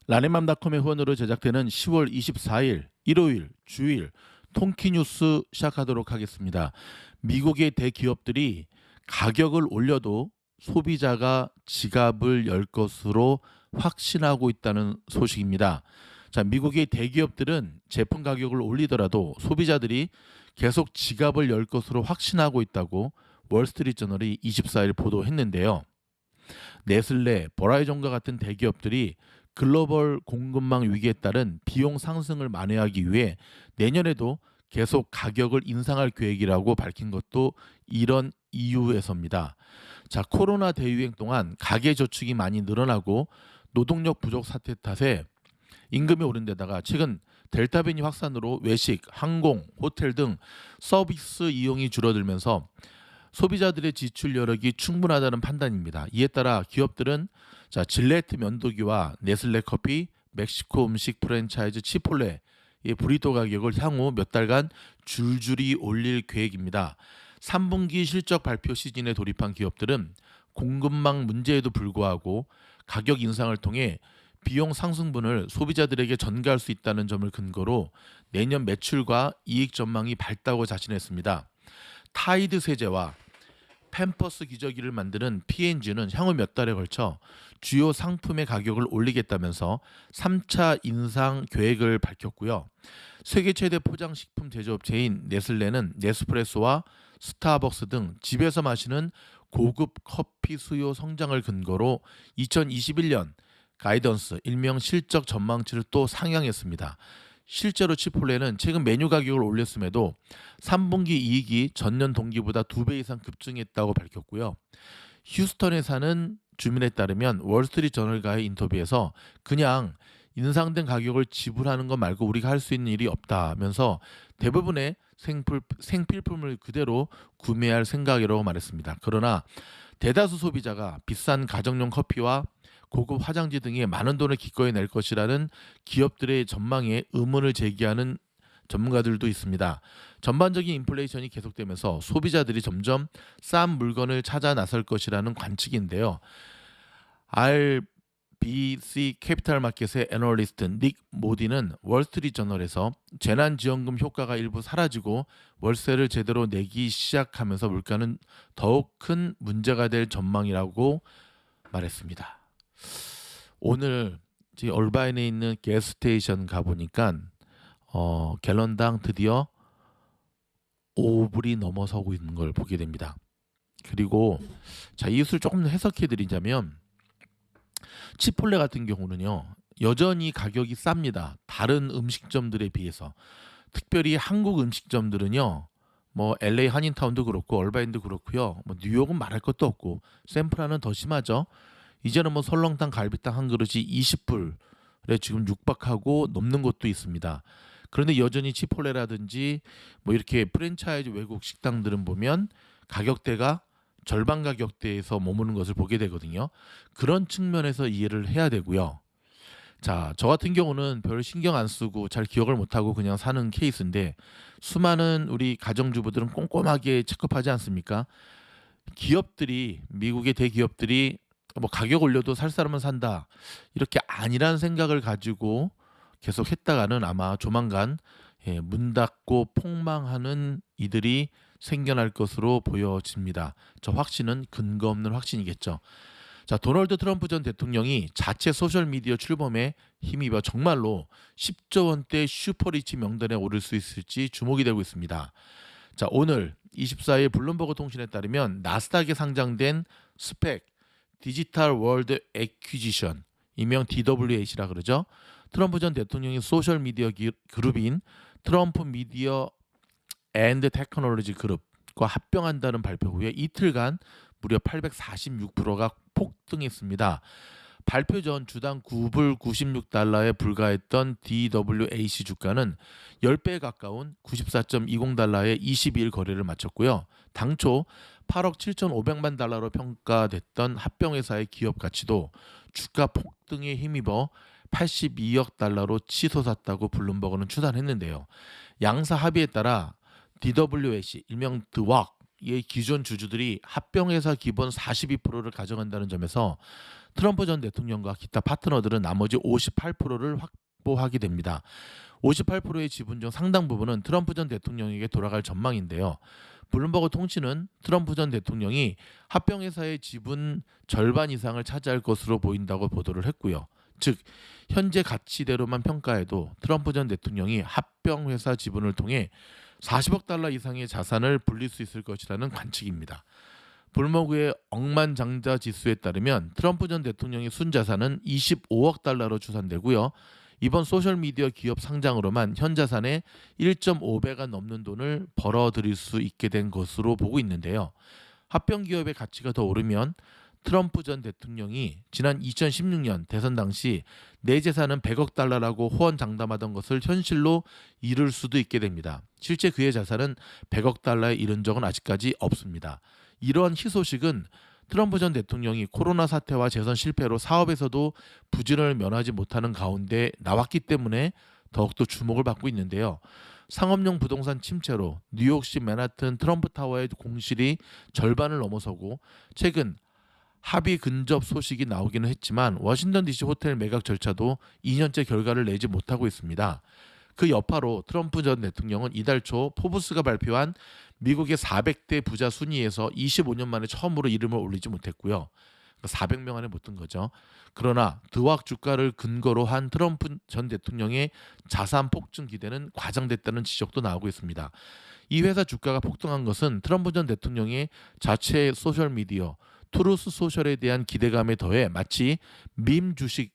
라네맘닷컴의 후원으로 제작되는 10월 24일 일요일 주일 통키뉴스 시작하도록 하겠습니다. 미국의 대기업들이 가격을 올려도 소비자가 지갑을 열 것으로 확신하고 있다는 소식입니다. 자, 미국의 대기업들은 제품 가격을 올리더라도 소비자들이 계속 지갑을 열 것으로 확신하고 있다고 월스트리트저널이 24일 보도했는데요. 네슬레, 버라이전과 같은 대기업들이 글로벌 공급망 위기에 따른 비용 상승을 만회하기 위해 내년에도 계속 가격을 인상할 계획이라고 밝힌 것도 이런 이유에서입니다. 자, 코로나 대유행 동안 가계 저축이 많이 늘어나고 노동력 부족 사태 탓에 임금이 오른 데다가 최근 델타 변이 확산으로 외식, 항공, 호텔 등 서비스 이용이 줄어들면서 소비자들의 지출 여력이 충분하다는 판단입니다. 이에 따라 기업들은 질레트 면도기와 네슬레 커피, 멕시코 음식 프랜차이즈 치폴레의 브리또 가격을 향후 몇 달간 줄줄이 올릴 계획입니다. 3분기 실적 발표 시즌에 돌입한 기업들은 공급망 문제에도 불구하고 가격 인상을 통해 비용 상승분을 소비자들에게 전가할 수 있다는 점을 근거로 내년 매출과 이익 전망이 밝다고 자신했습니다. 타이드 세제와 팸퍼스 기저귀를 만드는 P&G는 향후 몇 달에 걸쳐 주요 상품의 가격을 올리겠다면서 3차 인상 계획을 밝혔고요. 세계 최대 포장식품 제조업체인 네슬레는 네스프레소와 스타벅스 등 집에서 마시는 고급 커피 수요 성장을 근거로 2021년 가이던스 일명 실적 전망치를 또 상향했습니다. 실제로 치폴레는 최근 메뉴 가격을 올렸음에도 3분기 이익이 전년 동기보다 2배 이상 급증했다고 밝혔고요. 휴스턴에 사는 주민에 따르면 월스트리트 저널과의 인터뷰에서 그냥 인상된 가격을 지불하는 것 말고 우리가 할 수 있는 일이 없다면서 대부분의 생필품을 그대로 구매할 생각이라고 말했습니다. 그러나 대다수 소비자가 비싼 가정용 커피와 고급 화장지 등에 많은 돈을 기꺼이 낼 것이라는 기업들의 전망에 의문을 제기하는 전문가들도 있습니다. 전반적인 인플레이션이 계속되면서 소비자들이 점점 싼 물건을 찾아 나설 것이라는 관측인데요. RBC 캐피탈 마켓의 애널리스트 닉 모디는 월스트리트 저널에서 재난지원금 효과가 일부 사라지고 월세를 제대로 내기 시작하면서 물가는 더욱 큰 문제가 될 전망이라고 말했습니다. 오늘 얼바인에 있는 가스스테이션 가보니까 갤런당 드디어 5불이 넘어서고 있는 걸 보게 됩니다. 그리고 이것을 조금 해석해 드리자면 치폴레 같은 경우는요 여전히 가격이 쌉니다. 다른 음식점들에 비해서. 특별히 한국 음식점들은요 뭐 LA 한인타운도 그렇고 얼바인도 그렇고요. 뭐 뉴욕은 말할 것도 없고 샌프란은 더 심하죠. 이제는 뭐 설렁탕, 갈비탕 한 그릇이 20불에 지금 육박하고 넘는 곳도 있습니다. 그런데 여전히 치폴레라든지 뭐 이렇게 프랜차이즈 외국 식당들은 보면 가격대가 절반 가격대에서 머무는 것을 보게 되거든요. 그런 측면에서 이해를 해야 되고요. 자, 저 같은 경우는 별 신경 안 쓰고 잘 기억을 못하고 그냥 사는 케이스인데 수많은 우리 가정주부들은 꼼꼼하게 체크하지 않습니까? 기업들이 미국의 대기업들이 뭐 가격 올려도 살 사람은 산다 이렇게 아니란 생각을 가지고 계속 했다가는 아마 조만간 문 닫고 폭망하는 이들이 생겨날 것으로 보여집니다. 저 확신은 근거 없는 확신이겠죠. 자, 도널드 트럼프 전 대통령이 자체 소셜미디어 출범에 힘입어 정말로 10조 원대 슈퍼리치 명단에 오를 수 있을지 주목이 되고 있습니다. 자, 오늘 24일 블룸버그 통신에 따르면 나스닥에 상장된 스펙 디지털 월드 애퀴지션 일명 DWAC라 그러죠. 트럼프 전 대통령의 소셜 미디어 그룹인 트럼프 미디어 앤드 테크놀로지 그룹과 합병한다는 발표 후에 이틀간 무려 846%가 폭등했습니다. 발표 전 주당 9불 96달러에 불과했던 DWAC 주가는 10배에 가까운 94.20달러에 22일 거래를 마쳤고요. 당초 8억 7,500만 달러로 평가됐던 합병회사의 기업 가치도 주가 폭등에 힘입어 82억 달러로 치솟았다고 블룸버그는 추산했는데요. 양사 합의에 따라 DWAC 일명 드왁의 기존 주주들이 합병회사 기본 42%를 가져간다는 점에서 트럼프 전 대통령과 기타 파트너들은 나머지 58%를 확보하게 됩니다. 58%의 지분 중 상당 부분은 트럼프 전 대통령에게 돌아갈 전망인데요. 블룸버그 통신은 트럼프 전 대통령이 합병회사의 지분 절반 이상을 차지할 것으로 보인다고 보도를 했고요. 즉 현재 가치대로만 평가해도 트럼프 전 대통령이 합병회사 지분을 통해 40억 달러 이상의 자산을 불릴 수 있을 것이라는 관측입니다. 블룸버그의 억만장자 지수에 따르면 트럼프 전 대통령의 순자산은 25억 달러로 추산되고요. 이번 소셜미디어 기업 상장으로만 현 자산의 1.5배가 넘는 돈을 벌어들일 수 있게 된 것으로 보고 있는데요. 합병 기업의 가치가 더 오르면 트럼프 전 대통령이 지난 2016년 대선 당시 내 재산은 100억 달러라고 호언장담하던 것을 현실로 이룰 수도 있게 됩니다. 실제 그의 자산은 100억 달러에 이른 적은 아직까지 없습니다. 이러한 희소식은 트럼프 전 대통령이 코로나 사태와 재선 실패로 사업에서도 부진을 면하지 못하는 가운데 나왔기 때문에 더욱더 주목을 받고 있는데요. 상업용 부동산 침체로 뉴욕시 맨하튼 트럼프 타워의 공실이 절반을 넘어서고 최근 합의 근접 소식이 나오기는 했지만 워싱턴 DC 호텔 매각 절차도 2년째 결과를 내지 못하고 있습니다. 그 여파로 트럼프 전 대통령은 이달 초 포브스가 발표한 미국의 400대 부자 순위에서 25년 만에 처음으로 이름을 올리지 못했고요. 400명 안에 못 든 거죠. 그러나 드왁 주가를 근거로 한 트럼프 전 대통령의 자산 폭증 기대는 과장됐다는 지적도 나오고 있습니다. 이 회사 주가가 폭등한 것은 트럼프 전 대통령의 자체 소셜미디어 트루스 소셜에 대한 기대감에 더해 마치 밈 주식처럼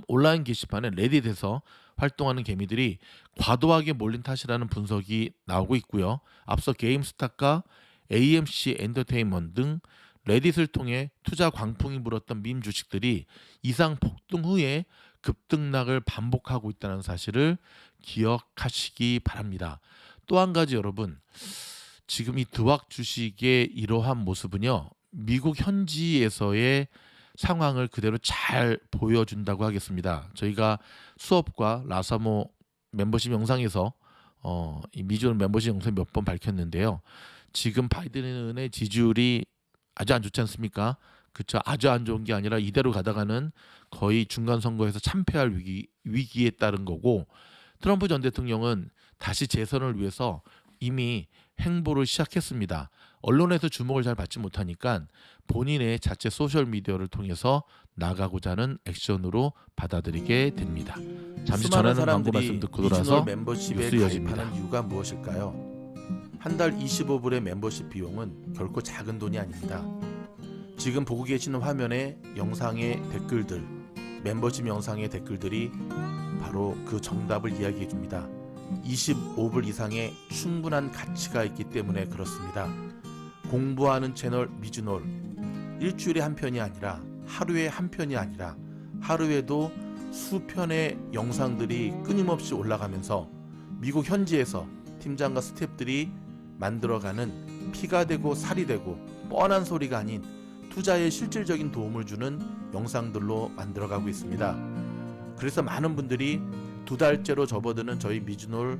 온라인 게시판에 레딧에서 활동하는 개미들이 과도하게 몰린 탓이라는 분석이 나오고 있고요. 앞서 게임스탑과 AMC 엔터테인먼트 등 레딧을 통해 투자 광풍이 불었던 밈 주식들이 이상 폭등 후에 급등락을 반복하고 있다는 사실을 기억하시기 바랍니다. 또 한 가지 여러분, 지금 이 드왁 주식의 이러한 모습은요, 미국 현지에서의 상황을 그대로 잘 보여준다고 하겠습니다. 저희가 수업과 라사모 멤버십 영상에서 이 미주는 멤버십 영상 몇 번 밝혔는데요. 지금 바이든의 지지율이 아주 안 좋지 않습니까? 그쵸? 아주 안 좋은 게 아니라 이대로 가다가는 거의 중간 선거에서 참패할 위기에 따른 거고, 트럼프 전 대통령은 다시 재선을 위해서 이미 행보를 시작했습니다. 언론에서 주목을 잘 받지 못하니까 본인의 자체 소셜미디어를 통해서 나가고자 하는 액션으로 받아들이게 됩니다. 잠시 전하는 광고 말씀 듣고 돌아서 멤버십에 뉴스 이어집니다. 가입하는 이유가 무엇일까요? 한 달 25불의 멤버십 비용은 결코 작은 돈이 아닙니다. 지금 보고 계시는 화면의 영상의 댓글들, 멤버십 영상의 댓글들이 바로 그 정답을 이야기해 줍니다. 25불 이상의 충분한 가치가 있기 때문에 그렇습니다. 공부하는 채널 미주놀, 일주일에 한 편이 아니라 하루에 한 편이 아니라 하루에도 수편의 영상들이 끊임없이 올라가면서 미국 현지에서 팀장과 스태프들이 만들어가는 피가 되고 살이 되고 뻔한 소리가 아닌 투자에 실질적인 도움을 주는 영상들로 만들어가고 있습니다. 그래서 많은 분들이 2달째로 접어드는 저희 미주놀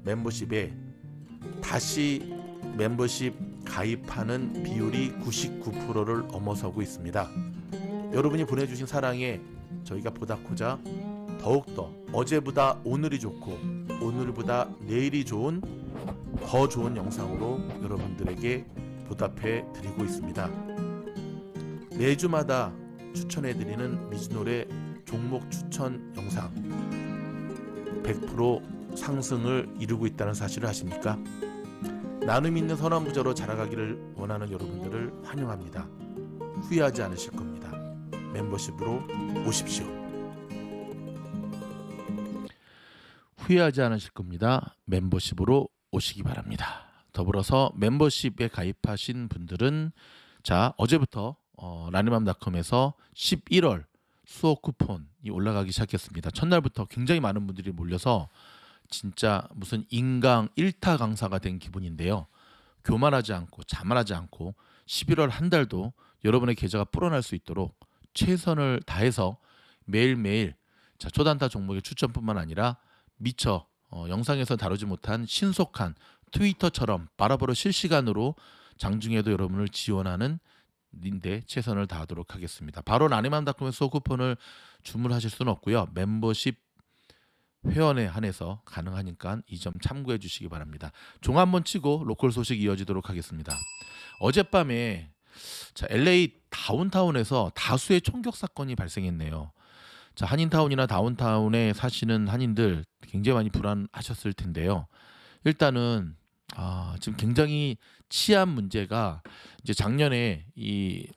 멤버십에 다시 멤버십 가입하는 비율이 99%를 넘어서고 있습니다. 여러분이 보내주신 사랑에 저희가 보답하고자 더욱더 어제보다 오늘이 좋고 오늘보다 내일이 좋은 더 좋은 영상으로 여러분들에게 보답해 드리고 있습니다. 매주마다 추천해드리는 미주놀의 종목 추천 영상 100% 상승을 이루고 있다는 사실을 아십니까? 나눔 있는 선한 부자로 자라가기를 원하는 여러분들을 환영합니다. 후회하지 않으실 겁니다. 멤버십으로 오십시오. 후회하지 않으실 겁니다. 멤버십으로 오시기 바랍니다. 더불어서 멤버십에 가입하신 분들은 자 어제부터 라니맘닷컴에서 11월 수업 쿠폰이 올라가기 시작했습니다. 첫날부터 굉장히 많은 분들이 몰려서 진짜 무슨 인강 1타 강사가 된 기분인데요. 교만하지 않고 자만하지 않고 11월 한 달도 여러분의 계좌가 불어날 수 있도록 최선을 다해서 매일매일 자 초단타 종목의 추천뿐만 아니라 미처 영상에서 다루지 못한 신속한 트위터처럼 바로바로 실시간으로 장중에도 여러분을 지원하는 인데 최선을 다하도록 하겠습니다. 바로 라니맘닷컴에서 쿠폰을 주문하실 수는 없고요. 멤버십 회원에 한해서 가능하니까 이 점 참고해 주시기 바랍니다. 종 한번 치고 로컬 소식 이어지도록 하겠습니다. 어젯밤에 LA 다운타운에서 다수의 총격 사건이 발생했네요. 한인타운이나 다운타운에 사시는 한인들 굉장히 많이 불안하셨을 텐데요. 일단은 지금 굉장히 치안 문제가 이제 작년에 이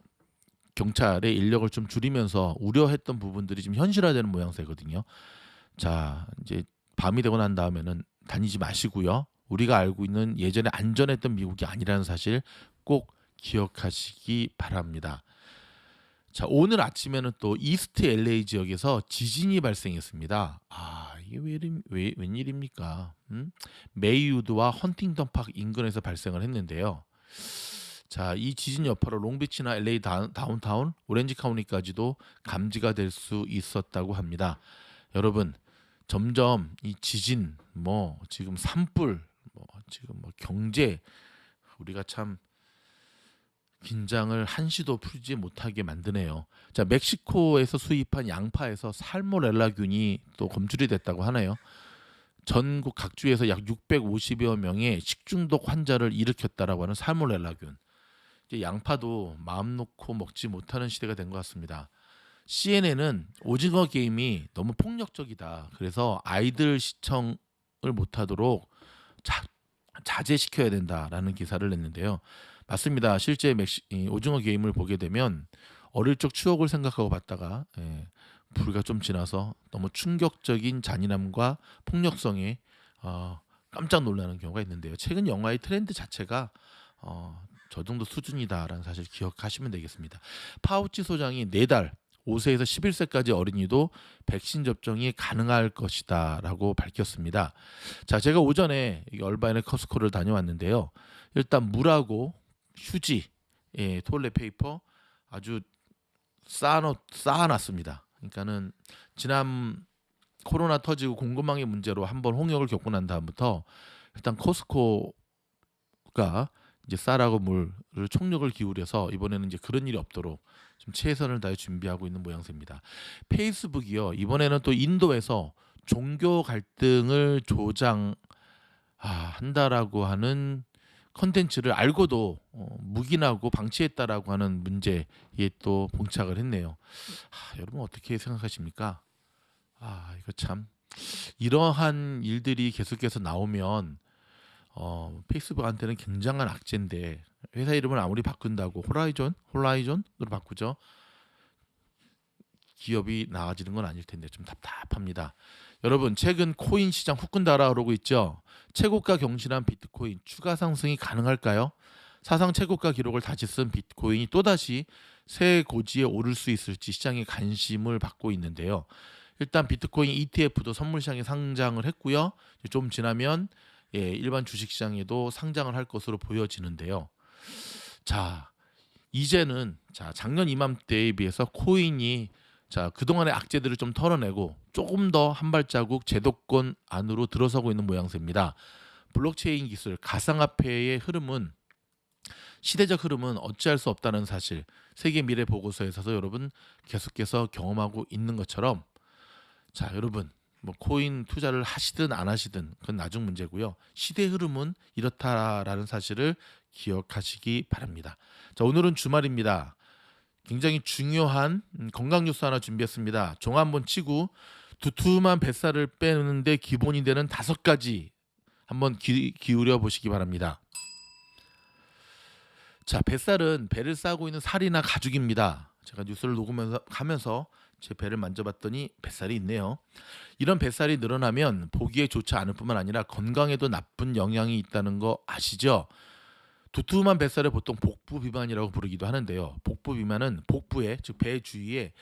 경찰의 인력을 좀 줄이면서 우려했던 부분들이 지금 현실화되는 모양새거든요. 이제 밤이 되고 난 다음에는 다니지 마시고요. 우리가 알고 있는 예전에 안전했던 미국이 아니라는 사실 꼭 기억하시기 바랍니다. 오늘 아침에는 또 이스트 LA 지역에서 지진이 발생했습니다. 이게 웬일입니까? 메이우드와 헌팅턴 파크 인근에서 발생을 했는데요. 이 지진 여파로 롱비치나 LA 다운타운, 오렌지 카운티까지도 감지가 될 수 있었다고 합니다. 여러분, 점점 이 지진, 지금 산불, 지금 경제, 우리가 참 긴장을 한시도 풀지 못하게 만드네요. 멕시코에서 수입한 양파에서 살모넬라균이 또 검출이 됐다고 하네요. 전국 각주에서 약 650여 명의 식중독 환자를 일으켰다라고 하는 살모넬라균. 이제 양파도 마음 놓고 먹지 못하는 시대가 된 것 같습니다. CNN은 오징어 게임이 너무 폭력적이다. 그래서 아이들 시청을 못하도록 자제시켜야 된다라는 기사를 냈는데요. 맞습니다. 실제 오징어 게임을 보게 되면 어릴 적 추억을 생각하고 봤다가 불과 좀 지나서 너무 충격적인 잔인함과 폭력성에 깜짝 놀라는 경우가 있는데요. 최근 영화의 트렌드 자체가 저 정도 수준이다라는 사실 기억하시면 되겠습니다. 파우치 소장이 4달 5세에서 11세까지 어린이도 백신 접종이 가능할 것이다라고 밝혔습니다. 제가 오전에 얼바인의 커스코를 다녀왔는데요. 일단 물하고 휴지, 토일렛 페이퍼 아주 쌓아놨습니다. 그러니까는 지난 코로나 터지고 공급망의 문제로 한번 홍역을 겪고 난 다음부터 일단 코스코가 이제 쌀하고 물을 총력을 기울여서 이번에는 이제 그런 일이 없도록 좀 최선을 다해 준비하고 있는 모양새입니다. 페이스북이요. 이번에는 또 인도에서 종교 갈등을 한다라고 하는 컨텐츠를 알고도 묵인하고 방치했다라고 하는 문제에 또 봉착을 했네요. 여러분 어떻게 생각하십니까? 이거 참 이러한 일들이 계속해서 나오면 페이스북한테는 굉장한 악재인데 회사 이름을 아무리 바꾼다고 홀라이존으로 바꾸죠. 기업이 나아지는 건 아닐 텐데 좀 답답합니다. 여러분 최근 코인 시장 후끈 달아오르고 있죠. 최고가 경신한 비트코인 추가 상승이 가능할까요? 사상 최고가 기록을 다시 쓴 비트코인이 또다시 새 고지에 오를 수 있을지 시장에 관심을 받고 있는데요. 일단 비트코인 ETF도 선물시장에 상장을 했고요. 좀 지나면 일반 주식시장에도 상장을 할 것으로 보여지는데요. 이제는 작년 이맘때에 비해서 코인이 그동안의 악재들을 좀 털어내고 조금 더 한 발자국 제도권 안으로 들어서고 있는 모양새입니다. 블록체인 기술, 가상화폐의 흐름은 시대적 흐름은 어찌할 수 없다는 사실 세계 미래 보고서에서도 여러분 계속해서 경험하고 있는 것처럼 여러분 코인 투자를 하시든 안 하시든 그건 나중 문제고요. 시대 흐름은 이렇다라는 사실을 기억하시기 바랍니다. 오늘은 주말입니다. 굉장히 중요한 건강 뉴스 하나 준비했습니다. 종 한번 치고 두툼한 뱃살을 빼는데 기본이 되는 5가지 한번 기울여 보시기 바랍니다. 뱃살은 배를 싸고 있는 살이나 가죽입니다. 제가 뉴스를 녹음하면서 제 배를 만져봤더니 뱃살이 있네요. 이런 뱃살이 늘어나면 보기에 좋지 않을 뿐만 아니라 건강에도 나쁜 영향이 있다는 거 아시죠? 두툼한 뱃살을 보통 복부 비만이라고 부르기도 하는데요. 복부 비만은 복부에, 즉 배 주위에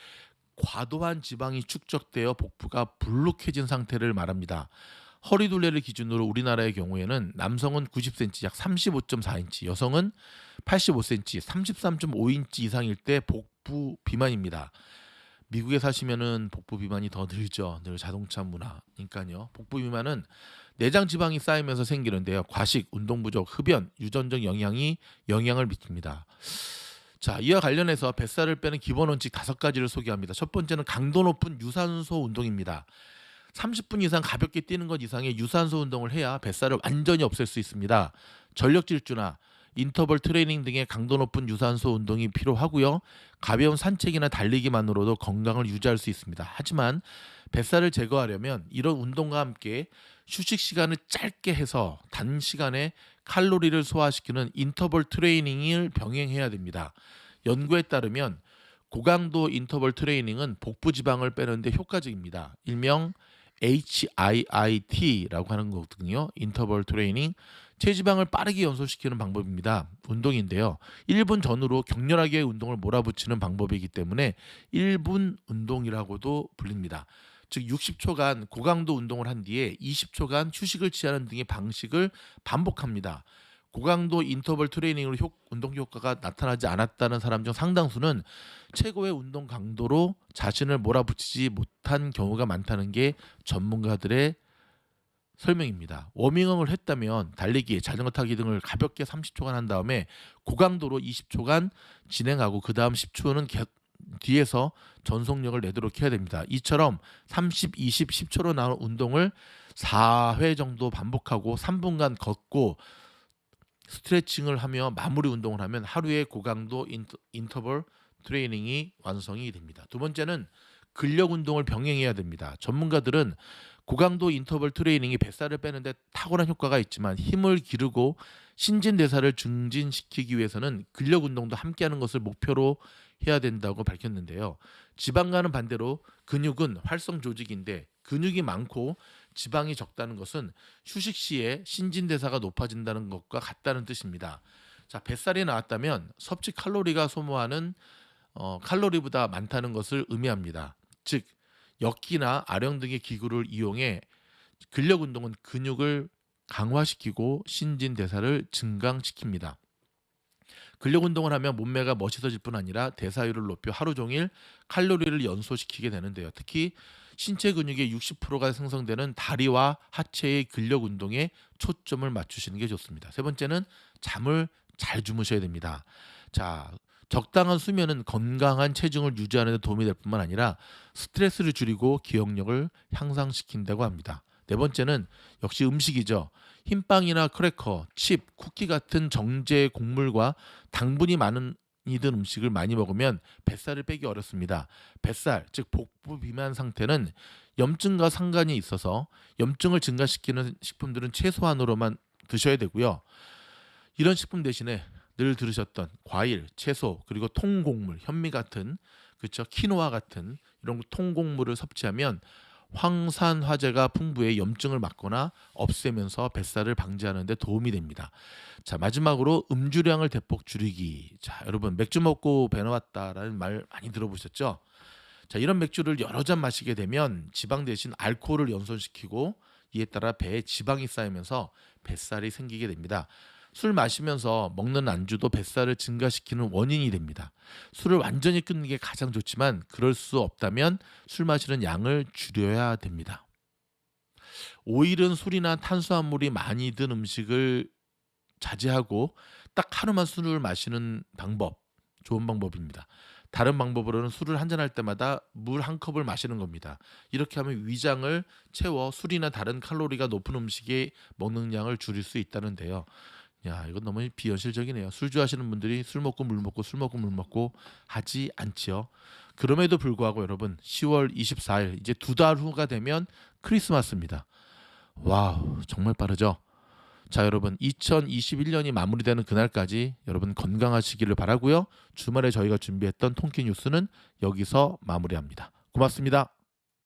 과도한 지방이 축적되어 복부가 불룩해진 상태를 말합니다. 허리 둘레를 기준으로 우리나라의 경우에는 남성은 90cm, 약 35.4인치, 여성은 85cm, 33.5인치 이상일 때 복부 비만입니다. 미국에 사시면은 복부 비만이 더 늘죠. 늘 자동차 문화니까요. 복부 비만은 내장 지방이 쌓이면서 생기는데요. 과식, 운동 부족, 흡연, 유전적 영향이 영향을 미칩니다. 자, 이와 관련해서 뱃살을 빼는 기본 원칙 5가지를 소개합니다. 첫 번째는 강도 높은 유산소 운동입니다. 30분 이상 가볍게 뛰는 것 이상의 유산소 운동을 해야 뱃살을 완전히 없앨 수 있습니다. 전력 질주나 인터벌 트레이닝 등의 강도 높은 유산소 운동이 필요하고요. 가벼운 산책이나 달리기만으로도 건강을 유지할 수 있습니다. 하지만 뱃살을 제거하려면 이런 운동과 함께 휴식 시간을 짧게 해서 단시간에 칼로리를 소화시키는 인터벌 트레이닝을 병행해야 됩니다. 연구에 따르면 고강도 인터벌 트레이닝은 복부 지방을 빼는데 효과적입니다. 일명 HIIT라고 하는 거거든요. 인터벌 트레이닝, 체지방을 빠르게 연소시키는 방법입니다. 운동인데요. 1분 전후로 격렬하게 운동을 몰아붙이는 방법이기 때문에 1분 운동이라고도 불립니다. 즉 60초간 고강도 운동을 한 뒤에 20초간 휴식을 취하는 등의 방식을 반복합니다. 고강도 인터벌 트레이닝으로 운동 효과가 나타나지 않았다는 사람 중 상당수는 최고의 운동 강도로 자신을 몰아붙이지 못한 경우가 많다는 게 전문가들의 설명입니다. 워밍업을 했다면 달리기, 자전거 타기 등을 가볍게 30초간 한 다음에 고강도로 20초간 진행하고 그 다음 10초는 뒤에서 전속력을 내도록 해야 됩니다. 이처럼 30, 20, 10초로 나눈 운동을 4회 정도 반복하고 3분간 걷고 스트레칭을 하며 마무리 운동을 하면 하루의 고강도 인터벌 트레이닝이 완성이 됩니다. 두 번째는 근력 운동을 병행해야 됩니다. 전문가들은 고강도 인터벌 트레이닝이 뱃살을 빼는데 탁월한 효과가 있지만 힘을 기르고 신진대사를 증진시키기 위해서는 근력 운동도 함께하는 것을 목표로 해야 된다고 밝혔는데요. 지방과는 반대로 근육은 활성 조직인데 근육이 많고 지방이 적다는 것은 휴식 시에 신진대사가 높아진다는 것과 같다는 뜻입니다. 자, 뱃살이 나왔다면 섭취 칼로리가 소모하는 칼로리보다 많다는 것을 의미합니다. 즉 역기나 아령 등의 기구를 이용해 근력 운동은 근육을 강화시키고 신진대사를 증강시킵니다. 근력 운동을 하면 몸매가 멋있어질 뿐 아니라 대사율을 높여 하루 종일 칼로리를 연소시키게 되는데요. 특히 신체 근육의 60%가 생성되는 다리와 하체의 근력 운동에 초점을 맞추시는 게 좋습니다. 세 번째는 잠을 잘 주무셔야 됩니다. 자, 적당한 수면은 건강한 체중을 유지하는 데 도움이 될 뿐만 아니라 스트레스를 줄이고 기억력을 향상시킨다고 합니다. 네 번째는 역시 음식이죠. 흰빵이나 크래커, 칩, 쿠키 같은 정제 곡물과 당분이 많은 든 음식을 많이 먹으면 뱃살을 빼기 어렵습니다. 뱃살, 즉 복부 비만 상태는 염증과 상관이 있어서 염증을 증가시키는 식품들은 최소한으로만 드셔야 되고요. 이런 식품 대신에 늘 들으셨던 과일, 채소, 그리고 통곡물, 현미 같은 그렇죠, 키노아 같은 이런 통곡물을 섭취하면 황산화제가 풍부해 염증을 막거나 없애면서 뱃살을 방지하는 데 도움이 됩니다. 자, 마지막으로 음주량을 대폭 줄이기. 자, 여러분 맥주 먹고 배 나왔다라는 말 많이 들어보셨죠? 자, 이런 맥주를 여러 잔 마시게 되면 지방 대신 알코올을 연소시키고 이에 따라 배에 지방이 쌓이면서 뱃살이 생기게 됩니다. 술 마시면서 먹는 안주도 뱃살을 증가시키는 원인이 됩니다. 술을 완전히 끊는 게 가장 좋지만 그럴 수 없다면 술 마시는 양을 줄여야 됩니다. 오일은 술이나 탄수화물이 많이 든 음식을 자제하고 딱 하루만 술을 마시는 방법, 좋은 방법입니다. 다른 방법으로는 술을 한잔 할 때마다 물 한 컵을 마시는 겁니다. 이렇게 하면 위장을 채워 술이나 다른 칼로리가 높은 음식에 먹는 양을 줄일 수 있다는데요. 야, 이건 너무 비현실적이네요. 술 좋아하시는 분들이 술 먹고 물 먹고 술 먹고 물 먹고 하지 않지요. 그럼에도 불구하고 여러분 10월 24일 이제 2달 후가 되면 크리스마스입니다. 와우, 정말 빠르죠? 자, 여러분 2021년이 마무리되는 그날까지 여러분 건강하시기를 바라고요. 주말에 저희가 준비했던 통키 뉴스는 여기서 마무리합니다. 고맙습니다.